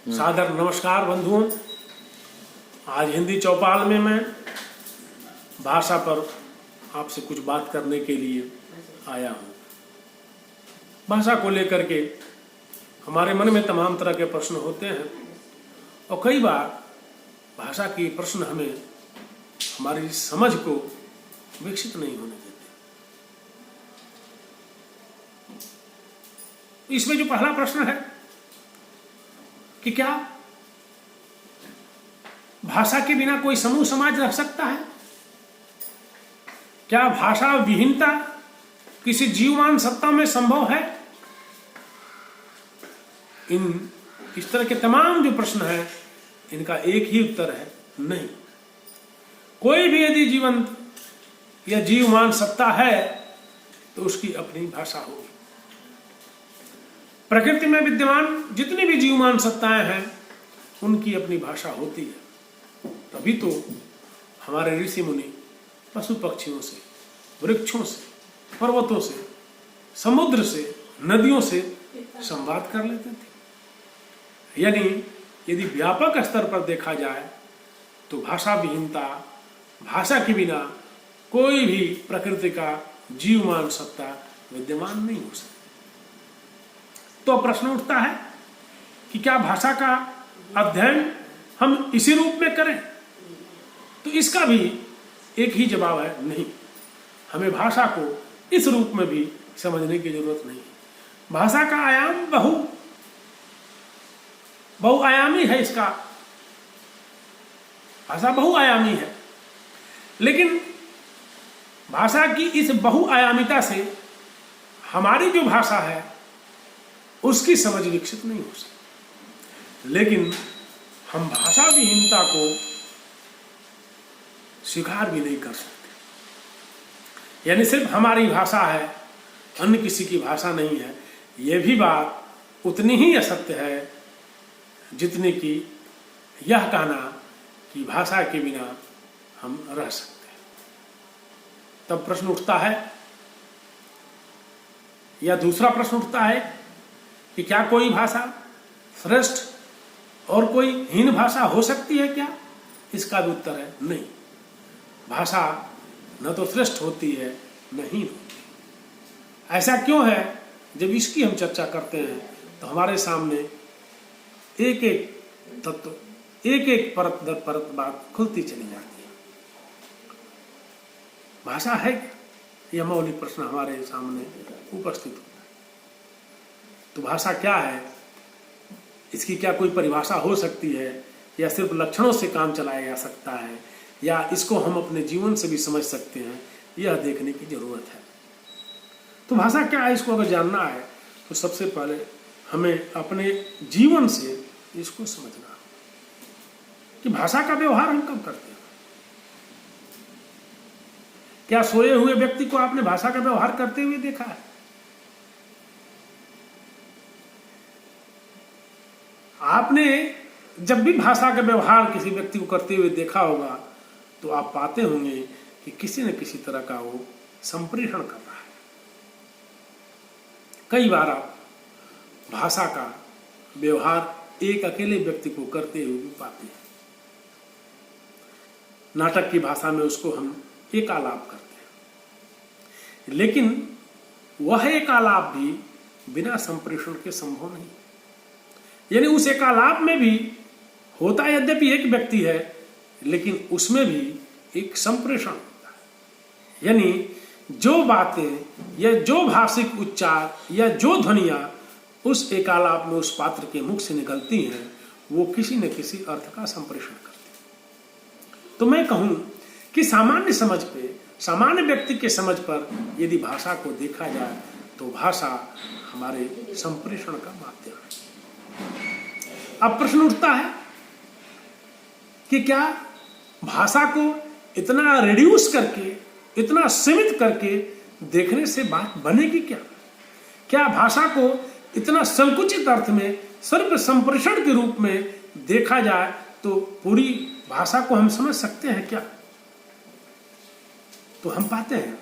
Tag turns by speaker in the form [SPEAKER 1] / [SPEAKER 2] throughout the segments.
[SPEAKER 1] सादर नमस्कार बंधुओं। आज हिंदी चौपाल में मैं भाषा पर आपसे कुछ बात करने के लिए आया हूँ। भाषा को लेकर के हमारे मन में तमाम तरह के प्रश्न होते हैं और कई बार भाषा के प्रश्न हमें हमारी समझ को विकसित नहीं होने देते। इसमें जो पहला प्रश्न है कि क्या भाषा के बिना कोई समूह समाज रह सकता है? क्या भाषा विहीनता किसी जीवमान सत्ता में संभव है? इस तरह के तमाम जो प्रश्न हैं, इनका एक ही उत्तर है, नहीं। कोई भी यदि जीवंत या जीवमान सत्ता है तो उसकी अपनी भाषा होगी। प्रकृति में विद्यमान जितनी भी जीवमान सत्ताएं हैं, उनकी अपनी भाषा होती है। तभी तो हमारे ऋषि मुनि पशु पक्षियों से, वृक्षों से, पर्वतों से, समुद्र से, नदियों से संवाद कर लेते थे। यानी यदि व्यापक स्तर पर देखा जाए तो भाषा विहीनता, भाषा के बिना कोई भी प्रकृति का जीवमान सत्ता विद्यमान नहीं हो सकती। तो प्रश्न उठता है कि क्या भाषा का अध्ययन हम इसी रूप में करें? तो इसका भी एक ही जवाब है, नहीं। हमें भाषा को इस रूप में भी समझने की जरूरत नहीं है। भाषा का आयाम बहुआयामी है। इसका भाषा बहुआयामी है, लेकिन भाषा की इस बहुआयामिता से हमारी जो भाषा है उसकी समझ विकसित नहीं हो सकती। लेकिन हम भाषा विहीनता को स्वीकार भी नहीं कर सकते। यानी सिर्फ हमारी भाषा है, अन्य किसी की भाषा नहीं है, यह भी बात उतनी ही असत्य है जितनी कि यह कहना कि भाषा के बिना हम रह सकते हैं। तब प्रश्न उठता है, या दूसरा प्रश्न उठता है कि क्या कोई भाषा श्रेष्ठ और कोई हीन भाषा हो सकती है क्या? इसका भी उत्तर है, नहीं। भाषा न तो श्रेष्ठ होती है न हीन होती। ऐसा क्यों है? जब इसकी हम चर्चा करते हैं तो हमारे सामने एक एक तत्व, एक एक परत दर परत बात खुलती चली जाती है। भाषा है क्या? यह मौलिक प्रश्न हमारे सामने उपस्थित होता है। तो भाषा क्या है? इसकी क्या कोई परिभाषा हो सकती है, या सिर्फ लक्षणों से काम चलाया जा सकता है, या इसको हम अपने जीवन से भी समझ सकते हैं? यह देखने की जरूरत है। तो भाषा क्या है, इसको अगर जानना है तो सबसे पहले हमें अपने जीवन से इसको समझना कि भाषा का व्यवहार हम कब करते हैं। क्या सोए हुए व्यक्ति को आपने भाषा का व्यवहार करते हुए देखा है? आपने जब भी भाषा का व्यवहार किसी व्यक्ति को करते हुए देखा होगा तो आप पाते होंगे कि किसी न किसी तरह का वो संप्रेषण कर रहा है। कई बार आप भाषा का व्यवहार एक अकेले व्यक्ति को करते हुए भी पाते हैं। नाटक की भाषा में उसको हम एकालाप करते हैं, लेकिन वह एकालाप भी बिना संप्रेषण के संभव नहीं। यानी उस एकालाप में भी होता यद्यपि एक व्यक्ति है, लेकिन उसमें भी एक संप्रेषण होता है। यानी जो बातें या जो भाषिक उच्चार या जो ध्वनियां उस एकालाप में उस पात्र के मुख से निकलती हैं, वो किसी न किसी अर्थ का संप्रेषण करती हैं। तो मैं कहूं कि सामान्य समझ पे, सामान्य व्यक्ति के समझ पर यदि भाषा को देखा जाए तो भाषा हमारे संप्रेषण का माध्यम है। अब प्रश्न उठता है कि क्या भाषा को इतना रिड्यूस करके, इतना सीमित करके देखने से बात बनेगी क्या? क्या भाषा को इतना संकुचित अर्थ में सिर्फ संप्रेषण के रूप में देखा जाए तो पूरी भाषा को हम समझ सकते हैं क्या? तो हम पाते हैं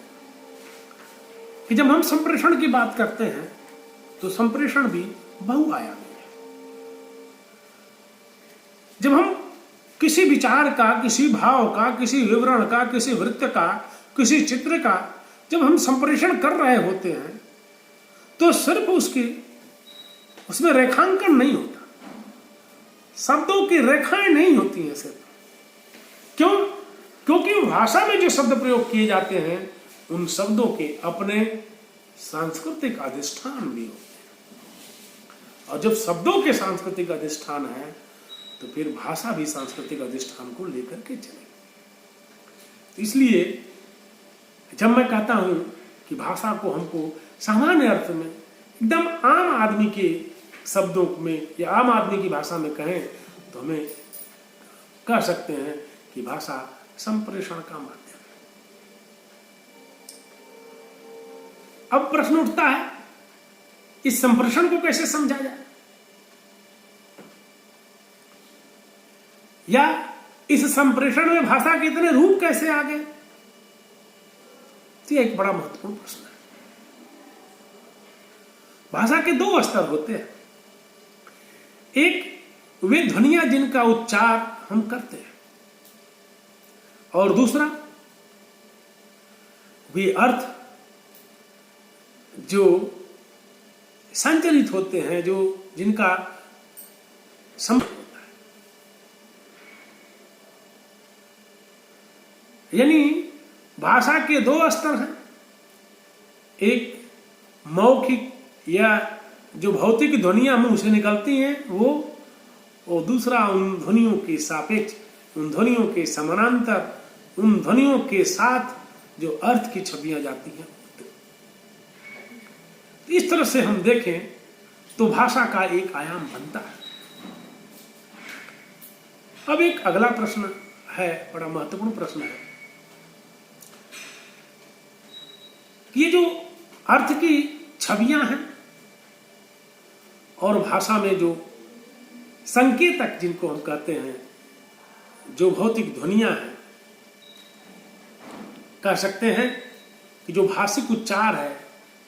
[SPEAKER 1] कि जब हम संप्रेषण की बात करते हैं तो संप्रेषण भी बहुआयामी है। जब हम किसी विचार का, किसी भाव का, किसी विवरण का, किसी वृत्त का, किसी चित्र का जब हम संप्रेषण कर रहे होते हैं तो सिर्फ उसमें रेखांकन नहीं होता, शब्दों की रेखाएं नहीं होती हैं सिर्फ। क्यों? क्योंकि भाषा में जो शब्द प्रयोग किए जाते हैं उन शब्दों के अपने सांस्कृतिक अधिष्ठान भी होते हैं, और जब शब्दों के सांस्कृतिक अधिष्ठान है तो फिर भाषा भी सांस्कृतिक अधिष्ठान को लेकर के चलेगी। इसलिए जब मैं कहता हूं कि भाषा को हमको सामान्य अर्थ में एकदम आम आदमी के शब्दों में या आम आदमी की भाषा में कहें तो हमें कह सकते हैं कि भाषा संप्रेषण का माध्यम है। अब प्रश्न उठता है, इस संप्रेषण को कैसे समझा जाए, या इस संप्रेषण में भाषा के इतने रूप कैसे आ गए? तो यह एक बड़ा महत्वपूर्ण प्रश्न है। भाषा के दो स्तर होते हैं, एक वे ध्वनियां जिनका उच्चार हम करते हैं, और दूसरा वे अर्थ जो संचरित होते हैं, जो जिनका संबंध होता है। यानी भाषा के दो स्तर हैं, एक मौखिक या जो भौतिक ध्वनियां मुंह से निकलती हैं वो, और दूसरा उन ध्वनियों के सापेक्ष, उन ध्वनियों के समानांतर, उन ध्वनियों के साथ जो अर्थ की छवियां जाती हैं। इस तरह से हम देखें तो भाषा का एक आयाम बनता है। अब एक अगला प्रश्न है, बड़ा महत्वपूर्ण प्रश्न है, ये जो अर्थ की छवियां हैं और भाषा में जो संकेतक जिनको हम कहते हैं, जो भौतिक ध्वनियां हैं, कह सकते हैं कि जो भाषिक उच्चार है,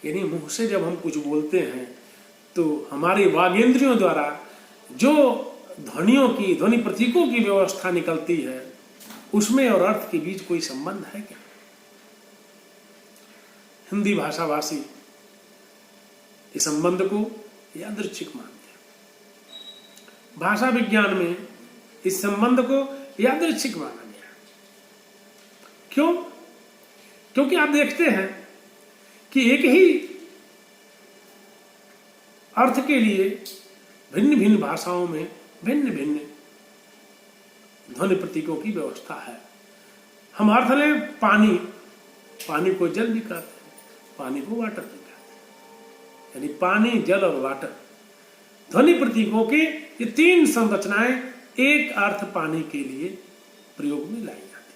[SPEAKER 1] यानी मुंह से जब हम कुछ बोलते हैं तो हमारी वागेंद्रियों द्वारा जो ध्वनियों की, ध्वनि प्रतीकों की व्यवस्था निकलती है, उसमें और अर्थ के बीच कोई संबंध है क्या? हिंदी भाषाभाषी इस संबंध को यादृच्छिक मानते हैं। भाषा विज्ञान में इस संबंध को यादृच्छिक माना गया। क्यों? क्योंकि आप देखते हैं कि एक ही अर्थ के लिए भिन्न भिन्न भाषाओं में भिन्न भिन्न ध्वनि प्रतीकों की व्यवस्था है। हम अर्थ लें पानी, पानी को जल भी कहते हैं, पानी को वाटर भी कहते हैं। यानी पानी, जल और वाटर ध्वनि प्रतीकों के ये तीन संरचनाएं एक अर्थ पाने के लिए प्रयोग में लाई जाती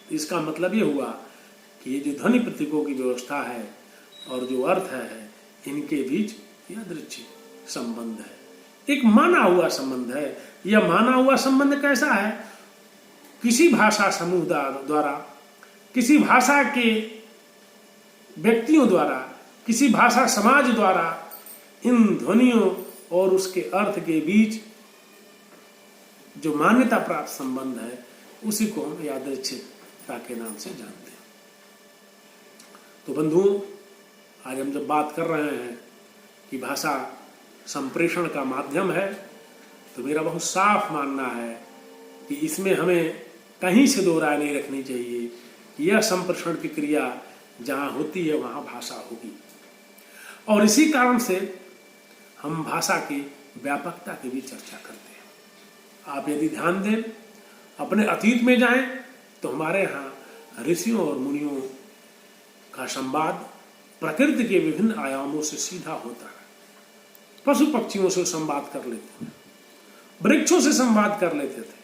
[SPEAKER 1] है। इसका मतलब ये हुआ कि ये जो ध्वनि प्रतीकों की व्यवस्था है और जो अर्थ है, इनके बीच यादृच्छिक संबंध है, एक माना हुआ संबंध है। यह माना हुआ संबंध कैसा है? किसी भाषा समूह द्वारा, किसी भाषा के व्यक्तियों द्वारा, किसी भाषा समाज द्वारा इन ध्वनियों और उसके अर्थ के बीच जो मान्यता प्राप्त संबंध है, उसी को हम यादृच्छिकता के नाम से जानते हैं। तो बंधुओं, आज हम जब बात कर रहे हैं कि भाषा संप्रेषण का माध्यम है, तो मेरा बहुत साफ मानना है कि इसमें हमें कहीं से दो राय नहीं रखनी चाहिए। यह संप्रेषण की क्रिया जहां होती है वहां भाषा होगी, और इसी कारण से हम भाषा की व्यापकता की भी चर्चा करते हैं। आप यदि ध्यान दें, अपने अतीत में जाएं तो हमारे यहाँ ऋषियों और मुनियों का संवाद प्रकृति के विभिन्न आयामों से सीधा होता है। पशु पक्षियों से संवाद कर लेते थे, वृक्षों से संवाद कर लेते थे,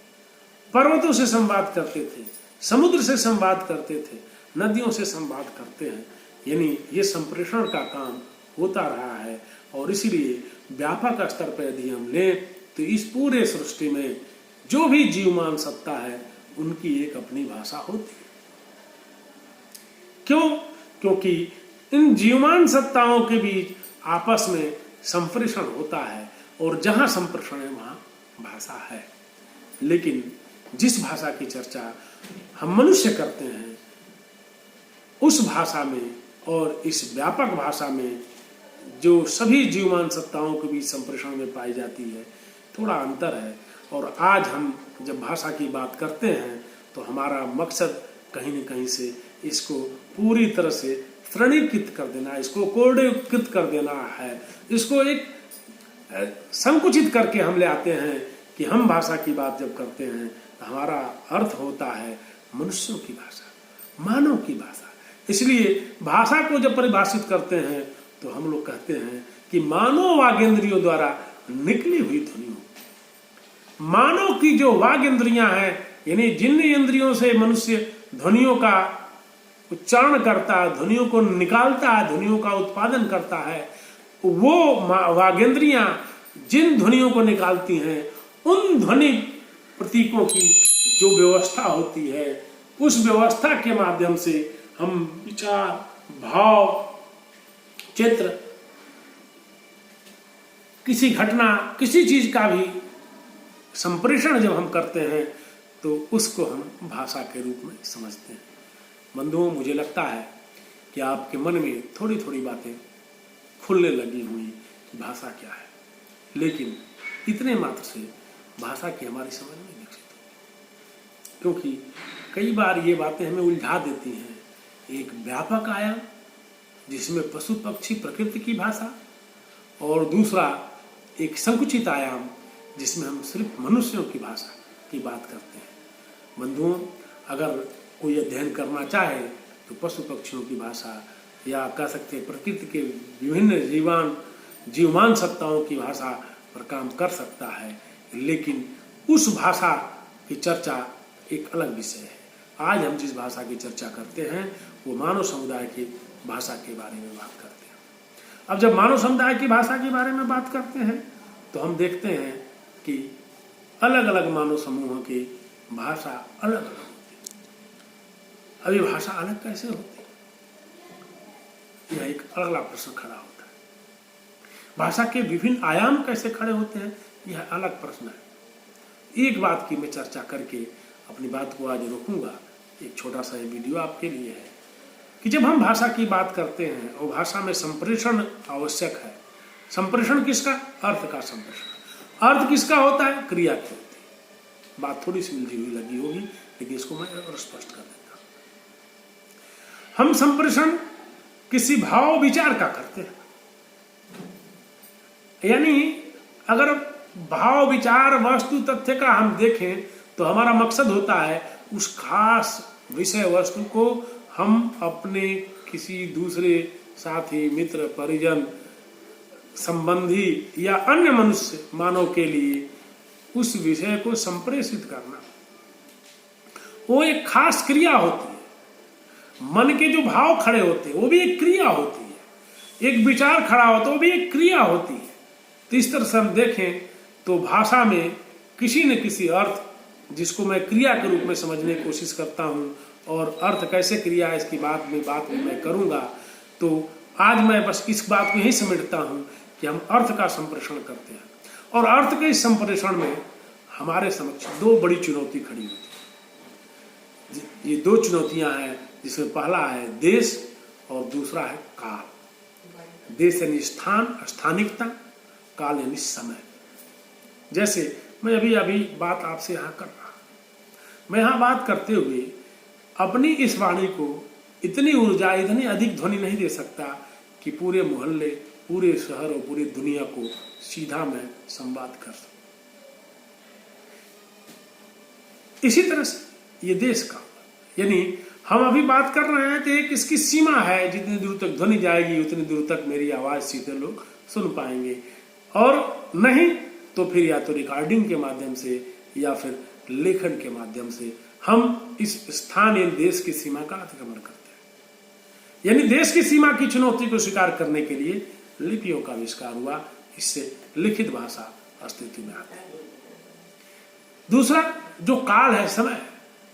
[SPEAKER 1] पर्वतों से संवाद करते थे, समुद्र से संवाद करते थे, नदियों से संवाद करते हैं। यानी ये संप्रेषण का काम होता रहा है, और इसलिए व्यापक स्तर पर यदि हम लें तो इस पूरे सृष्टि में जो भी जीवमान सत्ता है उनकी एक अपनी भाषा होती है। क्यों? क्योंकि इन जीवमान सत्ताओं के बीच आपस में संप्रेषण होता है, और जहाँ संप्रेषण है वहाँ भाषा है। लेकिन जिस भाषा की चर्चा हम मनुष्य करते हैं, उस भाषा में और इस व्यापक भाषा में जो सभी जीवमान सत्ताओं के बीच संप्रेषण में पाई जाती है, थोड़ा अंतर है। और आज हम जब भाषा की बात करते हैं तो हमारा मकसद कहीं न कहीं से इसको पूरी तरह से श्रेणीकृत कर देना, इसको कोडीकृत कर देना है, इसको एक संकुचित करके हम ले आते हैं कि हम भाषा की बात जब करते हैं तो हमारा अर्थ होता है मनुष्यों की भाषा, मानव की भाषा। इसलिए भाषा को जब परिभाषित करते हैं तो हम लोग कहते हैं कि मानव वागेंद्रियों द्वारा निकली हुई ध्वनियों, मानव की जो वाग इंद्रियां हैं, यानी जिन इंद्रियों से मनुष्य ध्वनियों का उच्चारण करता है, ध्वनियों को निकालता है, ध्वनियों का उत्पादन करता है, वो वागेंद्रियां जिन ध्वनियों को निकालती हैं, उन ध्वनि प्रतीकों की जो व्यवस्था होती है, उस व्यवस्था के माध्यम से हम विचार, भाव, चित्र, किसी घटना, किसी चीज का भी संप्रेषण जब हम करते हैं तो उसको हम भाषा के रूप में समझते हैं। बंधुओं, मुझे लगता है कि आपके मन में थोड़ी थोड़ी बातें खुलने लगी हुई कि भाषा क्या है, लेकिन इतने मात्र से भाषा की हमारी समझ नहीं विकसित होगी, क्योंकि कई बार ये बातें हमें उलझा देती हैं। एक व्यापक आयाम जिसमें पशु पक्षी प्रकृति की भाषा, और दूसरा एक संकुचित आयाम जिसमें हम सिर्फ मनुष्यों की भाषा की बात करते हैं। बंधुओं, अगर कोई अध्ययन करना चाहे तो पशु पक्षियों की भाषा, या कह सकते हैं प्रकृति के विभिन्न जीवमान सत्ताओं की भाषा पर काम कर सकता है, लेकिन उस भाषा की चर्चा एक अलग विषय है। आज हम जिस भाषा की चर्चा करते हैं वो मानव समुदाय की भाषा के बारे में बात करते हैं। अब जब मानव समुदाय की भाषा के बारे में बात करते हैं तो हम देखते हैं कि अलग अलग मानव समूहों की भाषा अलग अलग होती है। अब ये भाषा अलग कैसे होती है, यह एक अगला प्रश्न खड़ा होता है। भाषा के विभिन्न आयाम कैसे खड़े होते हैं, यह अलग प्रश्न है। एक बात की मैं चर्चा करके अपनी बात को आज रोकूंगा। एक छोटा सा वीडियो आपके लिए है कि जब हम भाषा की बात करते हैं और भाषा में संप्रेषण आवश्यक है। संप्रेषण किसका? अर्थ का संप्रेषण। अर्थ किसका होता है? क्रिया की होती है। बात थोड़ी सी उलझी हुई लगी होगी, लेकिन इसको मैं और स्पष्ट कर देता हूं। हम संप्रेषण किसी भाव विचार का करते हैं, यानी अगर भाव विचार वस्तु तथ्य का हम देखें तो हमारा मकसद होता है उस खास विषय वस्तु को हम अपने किसी दूसरे साथी, मित्र, परिजन, संबंधी या अन्य मनुष्य मानव के लिए उस विषय को संप्रेषित करना। वो एक खास क्रिया होती है। मन के जो भाव खड़े होते हैं वो भी एक क्रिया होती है। एक विचार खड़ा होता है वो भी एक क्रिया होती है। तो इस तरह से हम देखें तो भाषा में किसी न किसी अर्थ, जिसको मैं क्रिया के रूप में समझने की कोशिश करता हूँ, और अर्थ कैसे क्रिया है इसकी बात में मैं करूँगा। तो आज मैं बस इस बात को यही समेटता हूँ कि हम अर्थ का संप्रेषण करते हैं, और अर्थ के इस संप्रेषण में हमारे समक्ष दो बड़ी चुनौती खड़ी होती है। ये दो चुनौतियां हैं, जिसमें पहला है देश और दूसरा है काल। देश यानी स्थान, स्थानिकता, काल यानी समय। जैसे मैं अभी बात आपसे यहाँ कर रहा हूँ, मैं यहाँ बात करते हुए अपनी इस वाणी को इतनी ऊर्जा, इतनी अधिक ध्वनि नहीं दे सकता कि पूरे मोहल्ले, पूरे शहर और पूरी दुनिया को सीधा मैं संवाद कर सकूं। इसी तरह से ये देश का, यानी हम अभी बात कर रहे हैं तो एक इसकी सीमा है, जितनी दूर तक ध्वनि जाएगी उतनी दूर तक मेरी आवाज सीधे लोग सुन पाएंगे, और नहीं तो फिर या तो रिकॉर्डिंग के माध्यम से या फिर लेखन के माध्यम से हम इस स्थान या देश की सीमा का अतिक्रमण करते हैं। यानी देश की सीमा की चुनौती को स्वीकार करने के लिए लिपियों का आविष्कार हुआ। इससे लिखित भाषा अस्तित्व में आती है। दूसरा जो काल है, समय,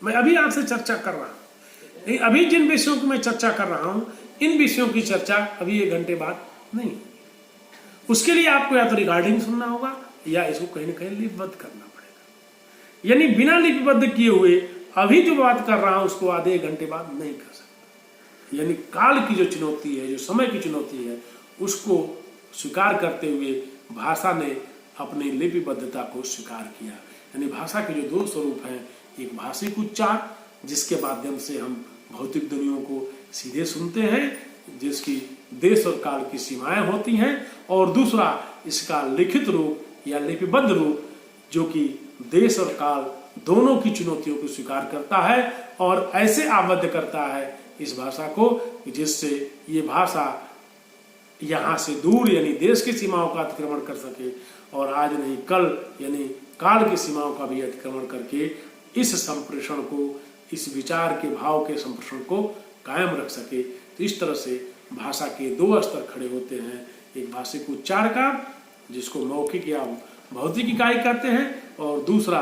[SPEAKER 1] मैं अभी आपसे चर्चा कर रहा हूं। अभी जिन विषयों की मैं चर्चा कर रहा हूं, इन विषयों की चर्चा अभी 1 घंटे बाद नहीं होगी। उसके लिए आपको या तो रिकॉर्डिंग सुनना होगा या इसको कहीं ना कहीं लिपिबद्ध करना पड़ेगा। यानी बिना लिपिबद्ध किए हुए अभी जो बात कर रहा हूं उसको आधे एक घंटे बाद नहीं कर सकता। यानी काल की जो चुनौती है, जो समय की चुनौती है, उसको स्वीकार करते हुए भाषा ने अपनी लिपिबद्धता को स्वीकार किया। यानी भाषा के जो दो स्वरूप हैं, एक भाषिक उच्चार जिसके माध्यम से हम भौतिक ध्वनियों को सीधे सुनते हैं, जिसकी देश और काल की सीमाएं होती हैं, और दूसरा इसका लिखित रूप या लिपिबद्ध रूप जो कि देश और काल दोनों की चुनौतियों को स्वीकार करता है और ऐसे आबद्ध करता है इस भाषा को जिससे ये भाषा यहाँ से दूर यानी देश की सीमाओं का अतिक्रमण कर सके और आज नहीं कल यानी काल की सीमाओं का भी अतिक्रमण करके इस संप्रेषण को, इस विचार के भाव के संप्रेषण को कायम रख सके। तो इस तरह से भाषा के दो स्तर खड़े होते हैं, एक भाषिक उच्चार का जिसको मौखिक या भौतिक इकाई कहते हैं, और दूसरा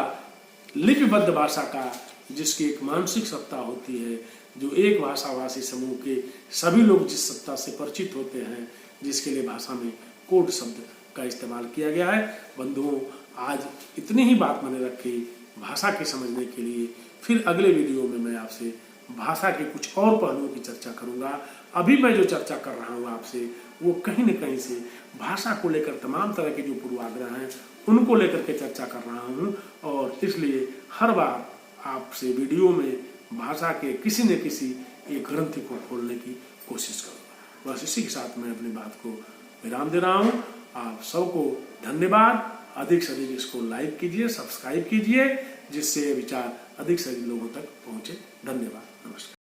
[SPEAKER 1] लिपिबद्ध भाषा का जिसकी एक मानसिक सत्ता होती है, जो एक भाषाभाषी समूह के सभी लोग जिस सत्ता से परिचित होते हैं, जिसके लिए भाषा में कोड शब्द का इस्तेमाल किया गया है। बंधुओं, आज इतनी ही बात मैंने रखी भाषा के समझने के लिए। फिर अगले वीडियो में मैं आपसे भाषा के कुछ और पहलुओं की चर्चा करूंगा। अभी मैं जो चर्चा कर रहा हूँ आपसे वो कहीं न कहीं से भाषा को लेकर तमाम तरह के जो पूर्वाग्रह हैं उनको लेकर के चर्चा कर रहा हूँ, और इसलिए हर बार आपसे वीडियो में भाषा के किसी न किसी एक ग्रंथि को खोलने की कोशिश करूँगा। बस इसी के साथ मैं अपनी बात को विराम दे रहा हूँ। आप सबको धन्यवाद। अधिक से अधिक इसको लाइक कीजिए, सब्सक्राइब कीजिए, जिससे ये विचार अधिक से अधिक लोगों तक पहुँचे। धन्यवाद, नमस्कार।